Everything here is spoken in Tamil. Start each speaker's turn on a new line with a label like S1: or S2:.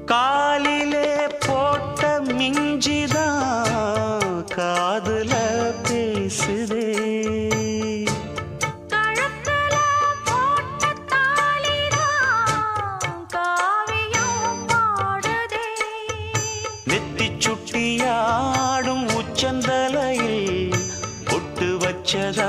S1: காலிலே போட்ட மிஞ்சிதான் காதுல பேசுதே.
S2: கழுத்துல போட்ட தாலிதான் காவியம் பாடுதே.
S1: நெத்தி சுட்டியாடும் உச்சந்தலையில் பொட்டு வச்சதா